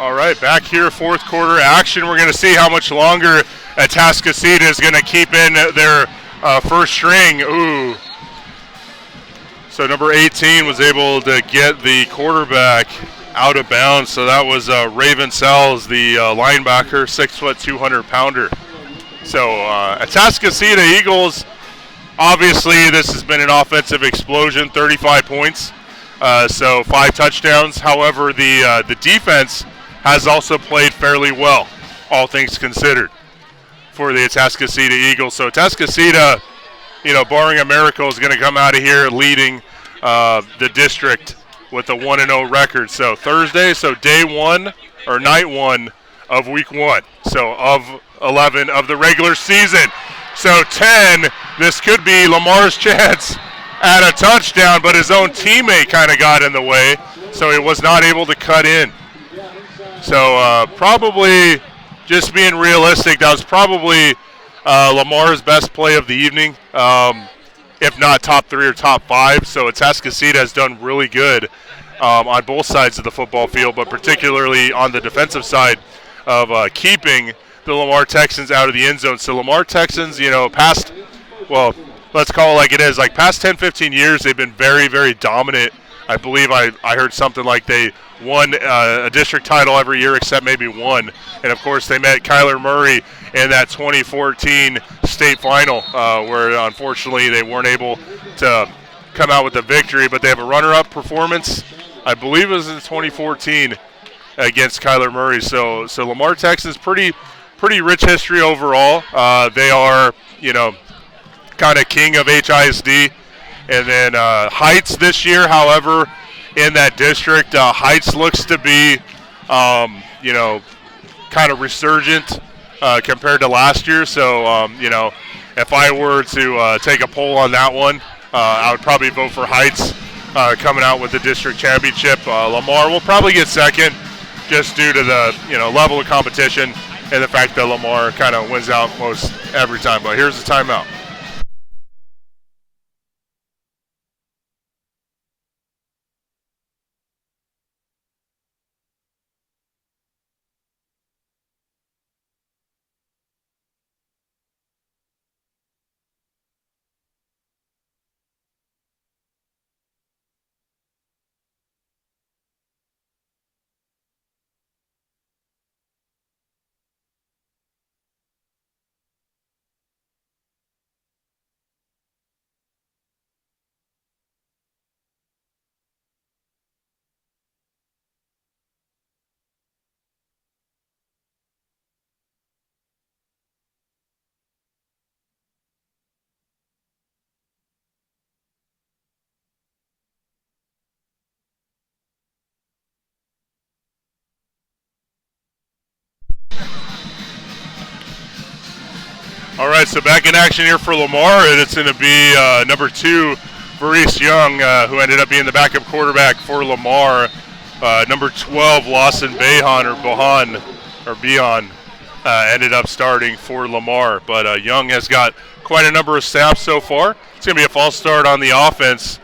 All right, back here, fourth quarter action. We're going to see how much longer Atascocita is going to keep in their first string. Ooh. So number 18 was able to get the quarterback out of bounds. So that was Raven Sells, the linebacker, 6', 200-pounder. So Atascocita Eagles, obviously this has been an offensive explosion, 35 points. So 5 touchdowns. However, the defense has also played fairly well, all things considered, for the Atascocita Eagles. So Atascocita, barring a miracle, is going to come out of here leading the district with a 1-0 record. So Thursday, day 1 or night 1 of week 1. So of 11 of the regular season. So 10, this could be Lamar's chance at a touchdown, but his own teammate kind of got in the way, so he was not able to cut in. So probably, just being realistic, that was probably Lamar's best play of the evening, if not top 3 or top 5. So Atascocita has done really good on both sides of the football field, but particularly on the defensive side of keeping the Lamar Texans out of the end zone. So Lamar Texans, past, let's call it like it is, like past 10, 15 years, they've been very, very dominant. I believe I heard something like they won a district title every year except maybe one. And, of course, they met Kyler Murray in that 2014 state final where, unfortunately, they weren't able to come out with the victory. But they have a runner-up performance, I believe it was in 2014, against Kyler Murray. So Lamar Texans, pretty rich history overall. They are, kind of king of HISD. And then Heights this year, however, in that district, Heights looks to be, kind of resurgent compared to last year. So, if I were to take a poll on that one, I would probably vote for Heights coming out with the district championship. Lamar will probably get second just due to the, level of competition and the fact that Lamar kind of wins out most every time. But here's the timeout. All right, so back in action here for Lamar, and it's going to be number 2, Maurice Young, who ended up being the backup quarterback for Lamar. Number 12, Lawson Behan ended up starting for Lamar. But Young has got quite a number of snaps so far. It's going to be a false start on the offense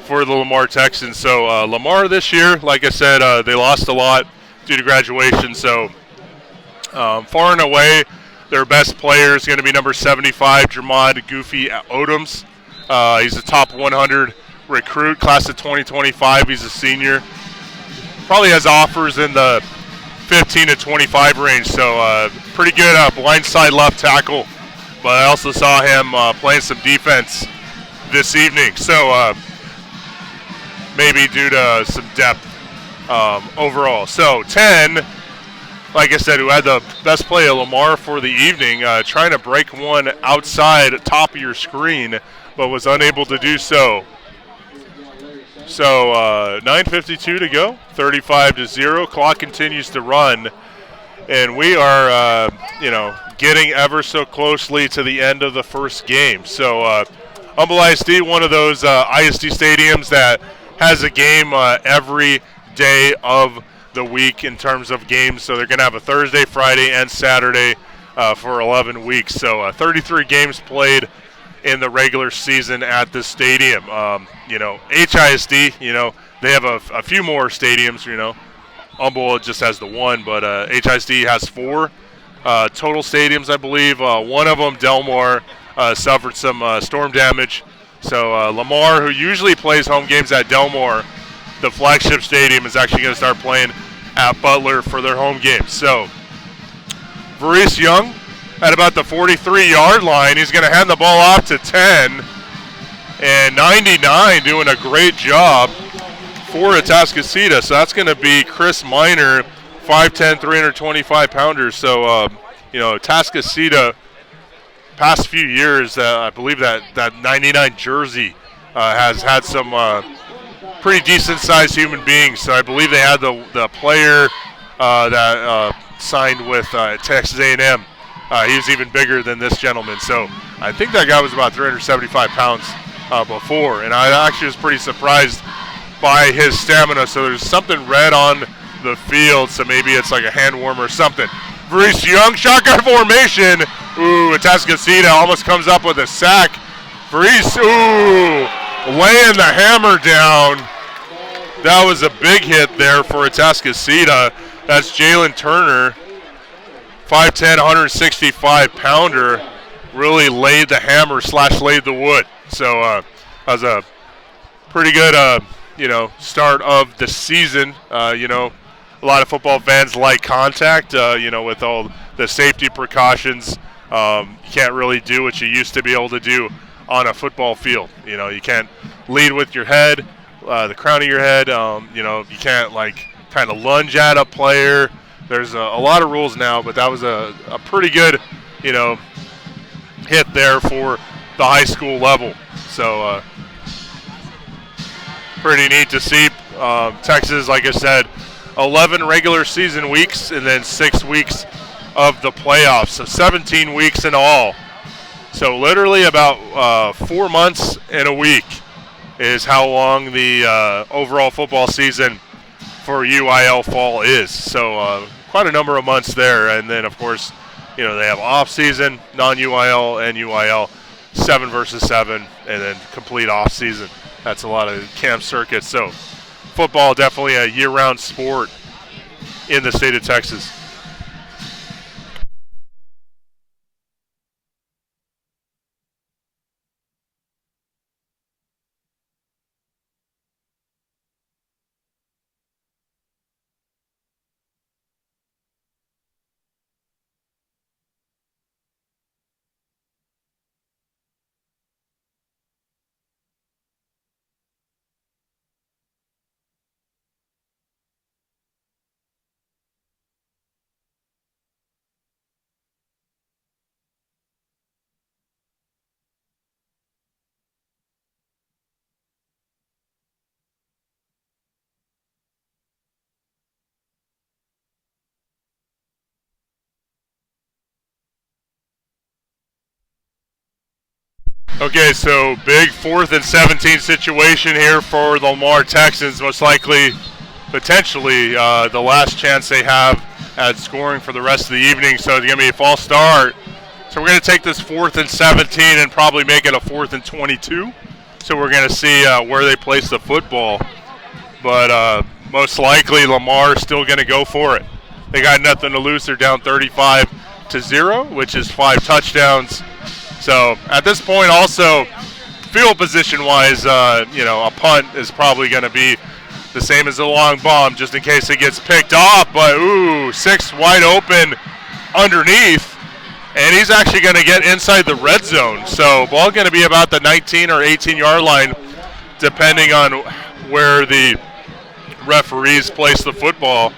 for the Lamar Texans. So Lamar this year, like I said, they lost a lot due to graduation. So far and away, their best player is going to be number 75, Jermod Goofy Odoms. He's a top 100 recruit, class of 2025. He's a senior. Probably has offers in the 15 to 25 range, so pretty good blindside left tackle. But I also saw him playing some defense this evening, so maybe due to some depth overall. So 10. Like I said, who had the best play of Lamar for the evening, trying to break one outside top of your screen, but was unable to do so. So 9:52 to go, 35-0. Clock continues to run, and we are, getting ever so closely to the end of the first game. So Humble ISD, one of those ISD stadiums that has a game every day of the week in terms of games. So they're going to have a Thursday, Friday, and Saturday for 11 weeks. So 33 games played in the regular season at the stadium. HISD, they have a few more stadiums, Humboldt just has the one, but HISD has 4 total stadiums, I believe. One of them, Delmar, suffered some storm damage. So Lamar, who usually plays home games at Delmar, the flagship stadium, is actually going to start playing at Butler for their home games. So Varice Young at about the 43-yard line. He's going to hand the ball off to 10. And 99 doing a great job for Atascocita. So that's going to be Chris Miner, 5'10", 325-pounder. So, Atascocita, past few years, I believe that 99 jersey has had some pretty decent-sized human beings. So I believe they had the player that signed with Texas A&M. He was even bigger than this gentleman. So I think that guy was about 375 pounds before. And I actually was pretty surprised by his stamina. So there's something red on the field. So maybe it's like a hand warmer or something. Varice Young, shotgun formation. Ooh, Atascocita almost comes up with a sack. Varice, laying the hammer down. That was a big hit there for Atascocita. That's Jalen Turner, 5'10", 165-pounder, really laid the hammer / laid the wood. So that was a pretty good, start of the season. A lot of football fans like contact, with all the safety precautions. You can't really do what you used to be able to do on a football field. You can't lead with your head, the crown of your head. You can't kind of lunge at a player. There's a lot of rules now, but that was a pretty good, hit there for the high school level. So pretty neat to see. Texas, like I said, 11 regular season weeks and then 6 weeks of the playoffs. So 17 weeks in all. So literally about 4 months and a week is how long the overall football season for UIL fall is. So quite a number of months there. And then, of course, they have off-season, non-UIL, and UIL, 7 versus 7, and then complete off-season. That's a lot of camp circuits. So football definitely a year-round sport in the state of Texas. Okay, so big 4th and 17 situation here for the Lamar Texans. Most likely, potentially, the last chance they have at scoring for the rest of the evening. So it's going to be a false start. So we're going to take this 4th and 17 and probably make it a 4th and 22. So we're going to see where they place the football. But most likely, Lamar is still going to go for it. They got nothing to lose. They're down 35-0, which is 5 touchdowns. So at this point, also field position-wise, a punt is probably going to be the same as a long bomb, just in case it gets picked off. But 6 wide open underneath, and he's actually going to get inside the red zone. So ball going to be about the 19 or 18-yard line, depending on where the referees place the football.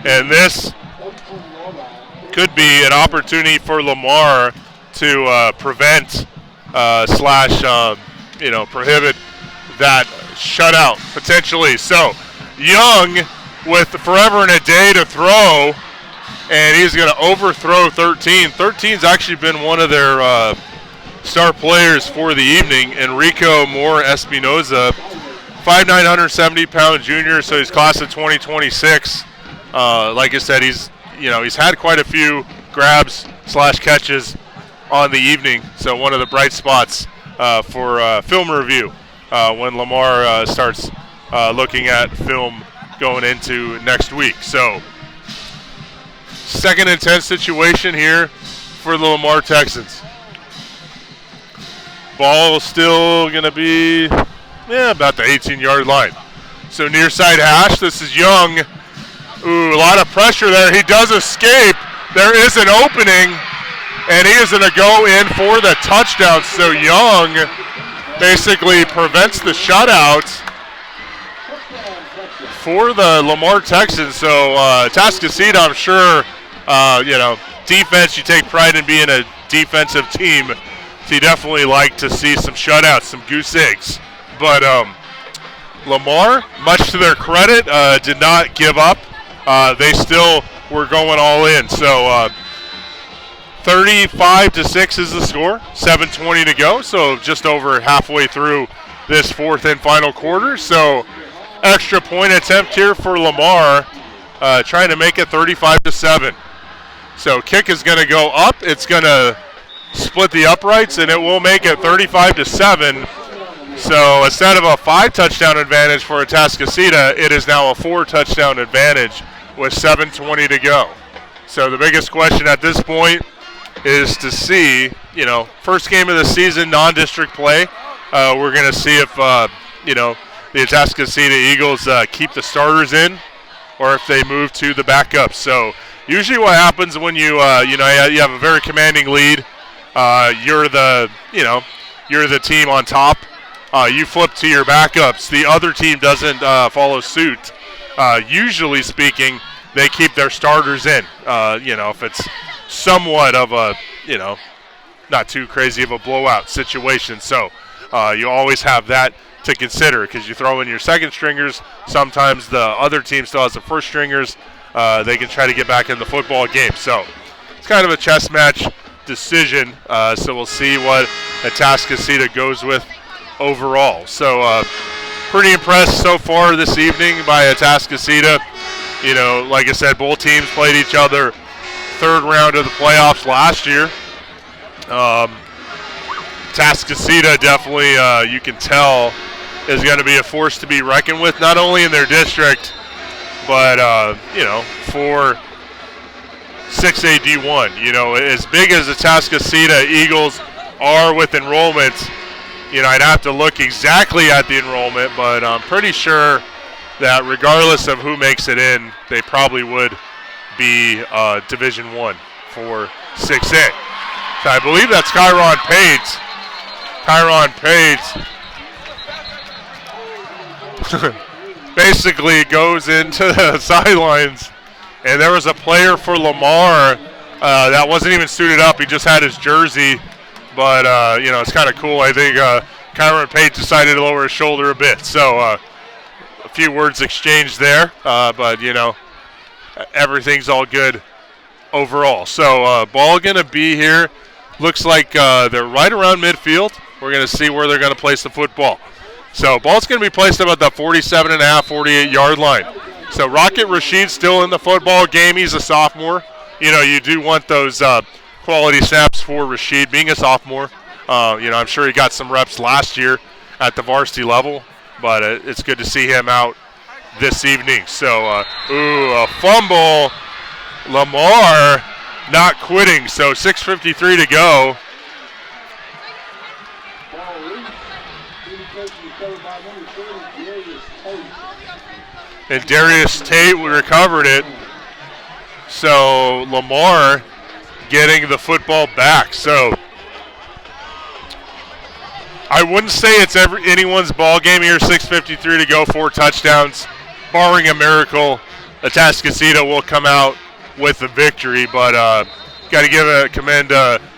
And this could be an opportunity for Lamar to prevent prohibit that shutout potentially. So Young with forever and a day to throw, and he's going to overthrow 13. 13's actually been one of their star players for the evening, Enrico Moore Espinoza, 5'9", 170-pound junior, so he's class of 2026. Like I said, he's had quite a few grabs / catches on the evening, so one of the bright spots for film review when Lamar starts looking at film going into next week. So 2nd and 10 situation here for the Lamar Texans. Ball still going to be about the 18-yard line. So near side hash, this is Young. Ooh, a lot of pressure there. He does escape. There is an opening, and he is going to go in for the touchdown. So Young basically prevents the shutout for the Lamar Texans. So Atascocita, I'm sure, defense, you take pride in being a defensive team. So you definitely like to see some shutouts, some goose eggs. But Lamar, much to their credit, did not give up. They still were going all in. So 35-6 is the score, 7:20 to go. So just over halfway through this 4th and final quarter. So extra point attempt here for Lamar, trying to make it 35-7. So kick is going to go up. It's going to split the uprights, and it will make it 35-7. So instead of a 5-touchdown advantage for Atascocita, it is now a 4-touchdown advantage with 7:20 to go. So the biggest question at this point is to see, first game of the season, non-district play. We're going to see if, the Atascocita Eagles keep the starters in or if they move to the backups. So usually what happens when you have a very commanding lead, you're the team on top. You flip to your backups. The other team doesn't follow suit. Usually speaking, they keep their starters in. If it's somewhat of a, not too crazy of a blowout situation. So you always have that to consider because you throw in your second stringers. Sometimes the other team still has the first stringers. They can try to get back in the football game. So it's kind of a chess match decision. So we'll see what Atascocita goes with overall. So pretty impressed so far this evening by Atascocita. Like I said, both teams played each other 3rd round of the playoffs last year. Atascocita definitely, you can tell, is going to be a force to be reckoned with, not only in their district, but, for 6A D1. As big as the Atascocita Eagles are with enrollment, I'd have to look exactly at the enrollment, but I'm pretty sure that regardless of who makes it in, they probably would be Division I for 6A. So I believe that's Kyron Pate. Basically goes into the sidelines, and there was a player for Lamar that wasn't even suited up. He just had his jersey, but it's kind of cool. I think Kyron Pate decided to lower his shoulder a bit. So a few words exchanged there, but everything's all good overall. So ball going to be here. Looks like they're right around midfield. We're going to see where they're going to place the football. So ball's going to be placed about the 47.5, 48-yard line. So Rocket Rashid's still in the football game. He's a sophomore. You do want those quality snaps for Rashid being a sophomore. I'm sure he got some reps last year at the varsity level, but it's good to see him out this evening. So, a fumble. Lamar not quitting. So 6:53 to go. And Darius Tate recovered it. So Lamar getting the football back. So I wouldn't say it's anyone's ball game here. 6:53 to go, 4 touchdowns. Barring a miracle, Atascocita will come out with the victory. But got to commend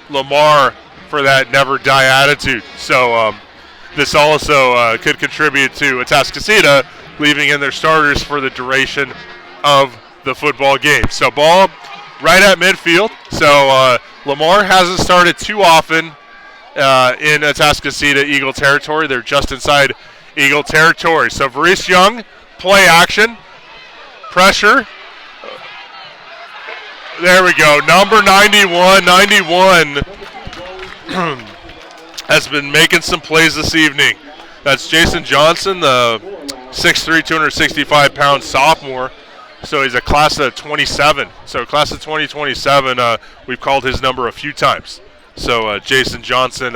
Lamar for that never die attitude. So this also could contribute to Atascocita leaving in their starters for the duration of the football game. So ball right at midfield. So Lamar hasn't started too often in Atascocita Eagle territory. They're just inside Eagle territory. So Varice Young, play action, pressure. There we go. Number 91 has been making some plays this evening. That's Jason Johnson, the 6'3", 265-pound sophomore. So he's a class of 27. So class of 2027, we've called his number a few times. So Jason Johnson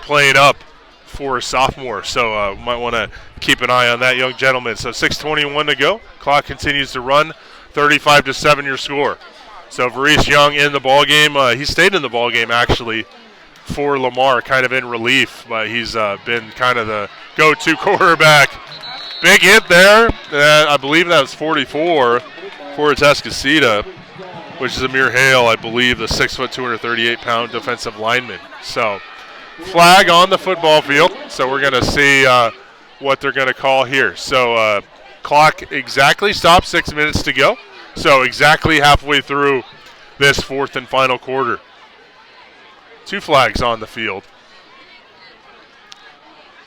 playing up for a sophomore. So might want to keep an eye on that young gentleman. So 6:21 to go. Clock continues to run. 35-7 your score. So Varice Young in the ball game. He stayed in the ball game actually for Lamar, kind of in relief, but he's been kind of the go-to quarterback. Big hit there. I believe that was 44 for Atascocita, which is Amir Hale, I believe, the 6', 238-pound defensive lineman. So flag on the football field. So we're going to see what they're going to call here. So clock exactly stopped, 6 minutes to go. So exactly halfway through this fourth and final quarter. 2 flags on the field.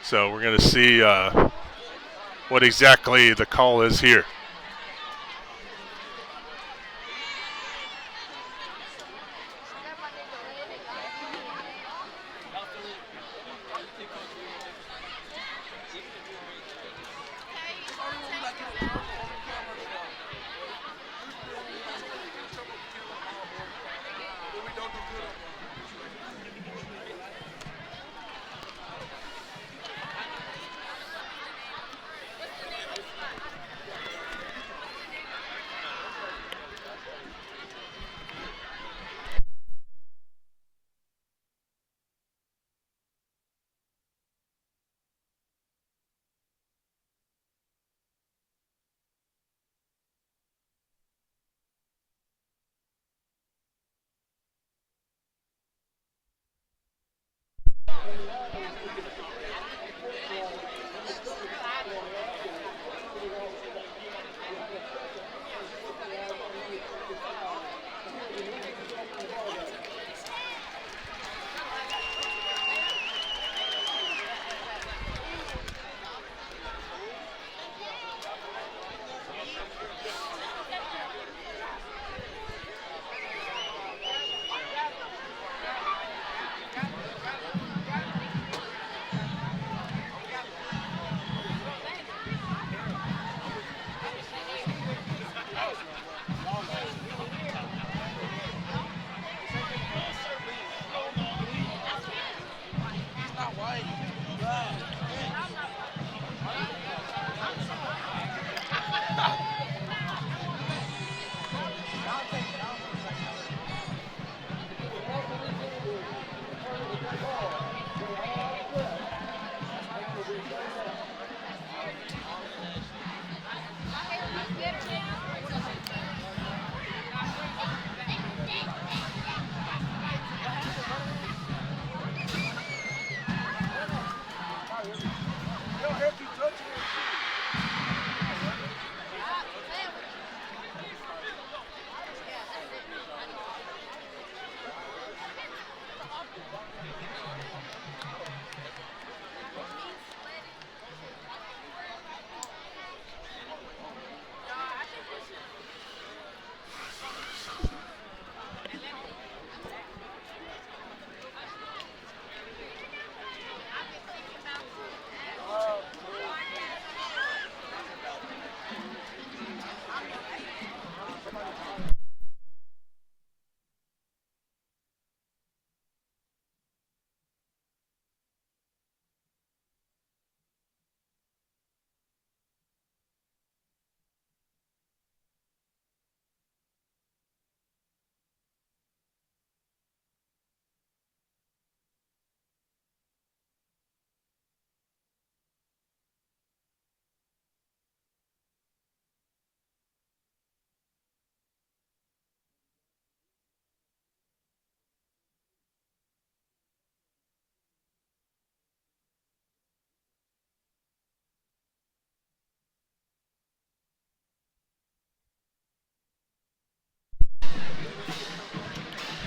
So we're going to see what exactly the call is here.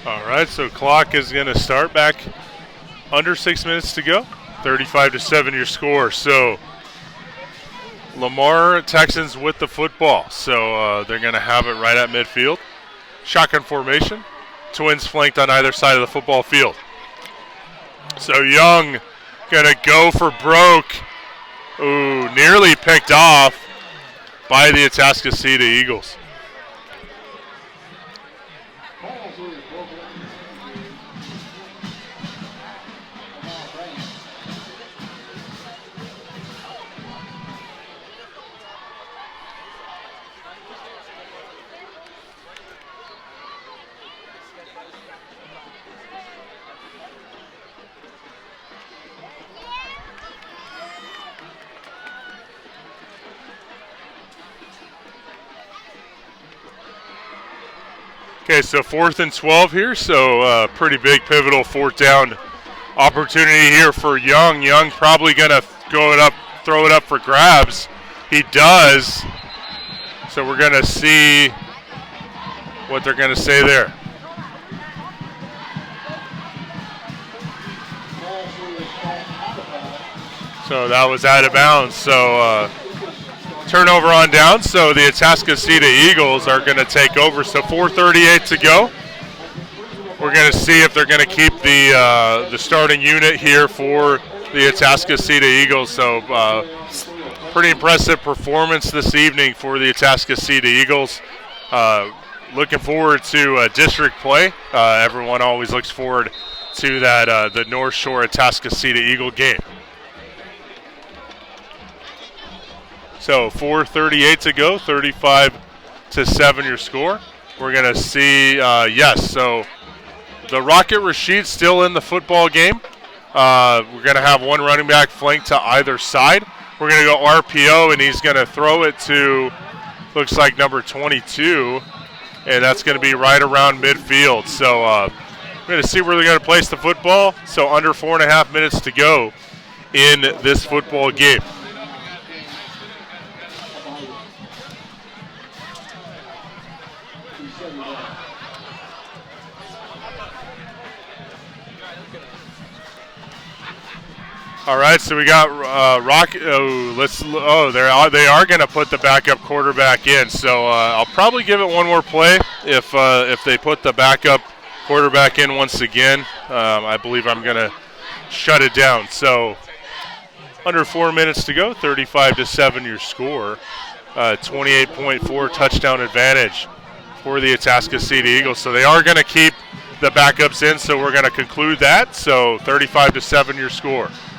All right, so clock is going to start back under 6 minutes to go. 35-7 your score. So Lamar Texans with the football. So they're going to have it right at midfield. Shotgun formation. Twins flanked on either side of the football field. So Young going to go for broke. Ooh, nearly picked off by the Atascocita Eagles. Okay, so 4th and 12 here, so pretty big pivotal 4th down opportunity here for Young. Young probably going to throw it up for grabs. He does. So we're going to see what they're going to say there. So that was out of bounds. So turnover on down. So the Atascocita Eagles are going to take over. So 4:38 to go. We're going to see if they're going to keep the starting unit here for the Atascocita Eagles. So pretty impressive performance this evening for the Atascocita Eagles. Looking forward to district play. Everyone always looks forward to that the North Shore Atascocita Eagle game. So 4:38 to go, 35-7 your score. We're going to see, yes, so the Rocket Rashid still in the football game. We're going to have one running back flank to either side. We're going to go RPO, and he's going to throw it to, looks like number 22, and that's going to be right around midfield. So we're going to see where they're going to place the football. So under 4.5 minutes to go in this football game. All right, so we got Rock. They are going to put the backup quarterback in. So I'll probably give it one more play if they put the backup quarterback in once again. I believe I'm going to shut it down. So under 4 minutes to go, 35-7 your score. 28.4 touchdown advantage for the Atascocita Eagles. So they are going to keep the backups in. So we're going to conclude that. So 35-7 your score.